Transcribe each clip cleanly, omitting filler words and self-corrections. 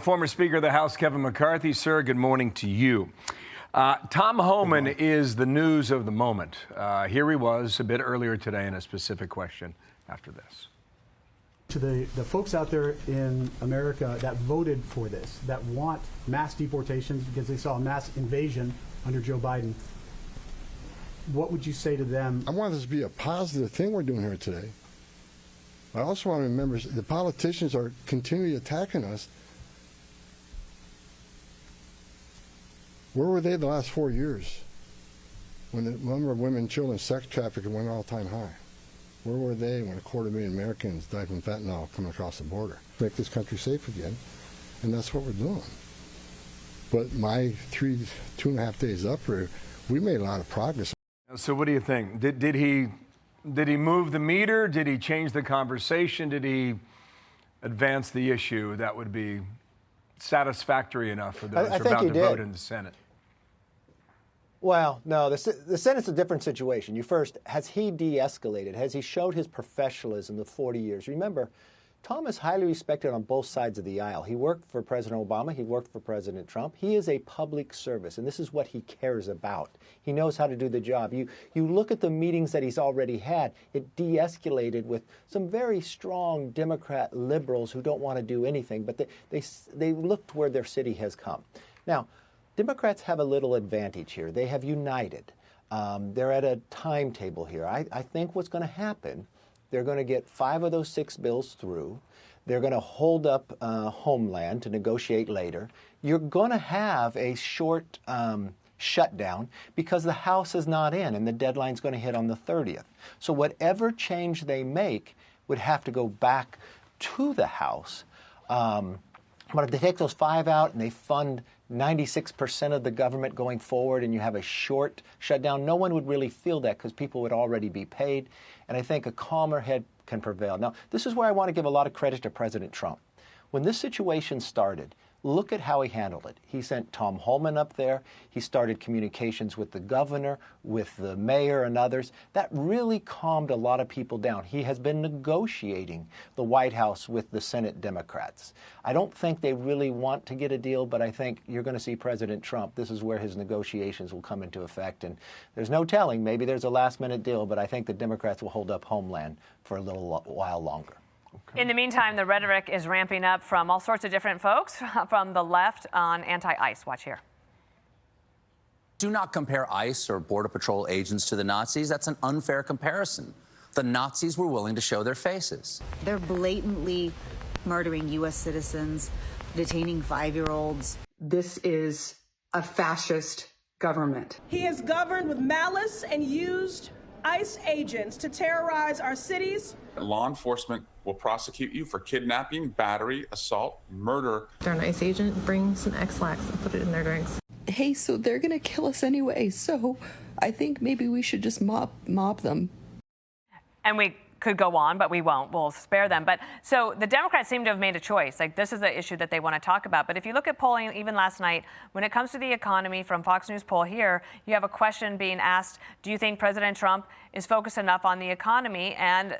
Former Speaker of the House Kevin McCarthy, sir, good morning to you. Tom Homan is the news of the moment. Here he was a bit earlier today in a specific question after this. To the folks out there in America that voted for this, that want mass deportations because they saw a mass invasion under Joe Biden, what would you say to them? I want this to be a positive thing we're doing here today. I also want to remember the politicians are continually attacking us. Where were they the last 4 years when the number of women, children, sex trafficking went all-time high? Where were they when 250,000 Americans died from fentanyl coming across the border? Make this country safe again, and that's what we're doing. But my 2.5 days up here, we made a lot of progress. So what do you think? Did he move the meter? Did he change the conversation? Did he advance the issue that would be satisfactory enough for those who are about to vote in the Senate? Well, no, the Senate's a different situation. Has he de-escalated? Has he showed his professionalism the 40 years? Remember, Tom is highly respected on both sides of the aisle. He worked for President Obama. He worked for President Trump. He is a public service, and this is what he cares about. He knows how to do the job. You look at the meetings that he's already had. It de-escalated with some very strong Democrat liberals who don't want to do anything, but they looked where their city has come. Now, Democrats have a little advantage here. They have united. They're at a timetable here. I think what's going to happen, they're going to get 5 of those 6 bills through. They're going to hold up Homeland to negotiate later. You're going to have a short shutdown because the House is not in and the deadline's going to hit on the 30th. So whatever change they make would have to go back to the House. But if they take those 5 out and they fund 96% of the government going forward and you have a short shutdown, no one would really feel that because people would already be paid. And I think a calmer head can prevail. Now, this is where I want to give a lot of credit to President Trump. When this situation started, look at how he handled it. He sent Tom Homan up there. He started communications with the governor, with the mayor and others. That really calmed a lot of people down. He has been negotiating the White House with the Senate Democrats. I don't think they really want to get a deal, but I think you're going to see President Trump. This is where his negotiations will come into effect. And there's no telling. Maybe there's a last-minute deal, but I think the Democrats will hold up Homeland for a little while longer. In the meantime, the rhetoric is ramping up from all sorts of different folks from the left on anti-ICE. Watch here. Do not compare ICE or Border Patrol agents to the Nazis. That's an unfair comparison. The Nazis were willing to show their faces. They're blatantly murdering U.S. citizens, detaining 5-year-olds. This is a fascist government. He has governed with malice and used ICE agents to terrorize our cities. Law enforcement will prosecute you for kidnapping, battery, assault, murder. They're an ICE agent, bring some X-Lax and put it in their drinks. Hey, so they're gonna kill us anyway, so I think maybe we should just mob them. And we could go on, but we won't. We'll spare them. But so the Democrats seem to have made a choice. Like, this is the issue that they want to talk about. But if you look at polling, even last night, when it comes to the economy from Fox News poll here, you have a question being asked, do you think President Trump is focused enough on the economy? And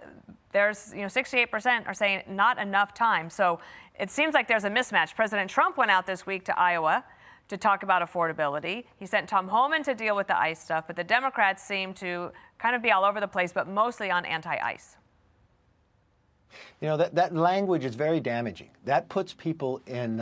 there's, 68% are saying not enough time. So it seems like there's a mismatch. President Trump went out this week to Iowa to talk about affordability. He sent Tom Homan to deal with the ICE stuff, but the Democrats seem to kind of be all over the place, but mostly on anti-ICE. That language is very damaging. That puts people in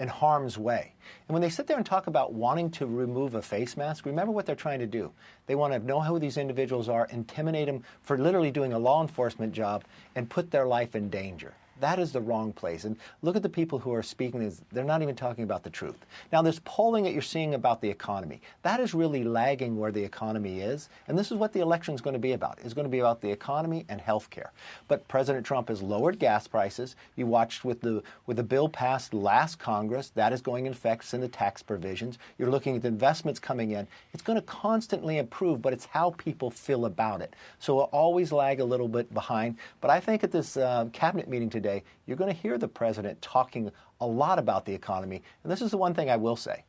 harm's way. And when they sit there and talk about wanting to remove a face mask, remember what they're trying to do. They want to know who these individuals are, intimidate them for literally doing a law enforcement job, and put their life in danger. That is the wrong place. And look at the people who are speaking. They're not even talking about the truth. Now, there's polling that you're seeing about the economy. That is really lagging where the economy is. And this is what the election is going to be about. It's going to be about the economy and health care. But President Trump has lowered gas prices. You watched with the bill passed last Congress. That is going in effect in the tax provisions. You're looking at the investments coming in. It's going to constantly improve, but it's how people feel about it. So we'll always lag a little bit behind. But I think at this cabinet meeting today, you're going to hear the president talking a lot about the economy. And this is the one thing I will say.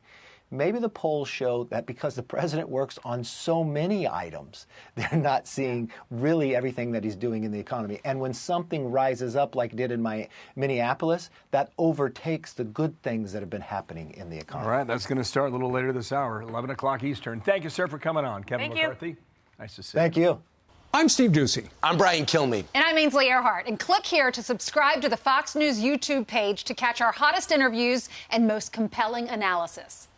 maybe the polls show that because the president works on so many items, they're not seeing really everything that he's doing in the economy. And when something rises up like it did in Minneapolis, that overtakes the good things that have been happening in the economy. All right, that's going to start a little later this hour, 11 o'clock Eastern. Thank you, sir, for coming on. Kevin McCarthy. Nice to see you. Thank you. I'm Steve Ducey. I'm Brian Kilmeade. And I'm Ainsley Earhart. And click here to subscribe to the Fox News YouTube page to catch our hottest interviews and most compelling analysis.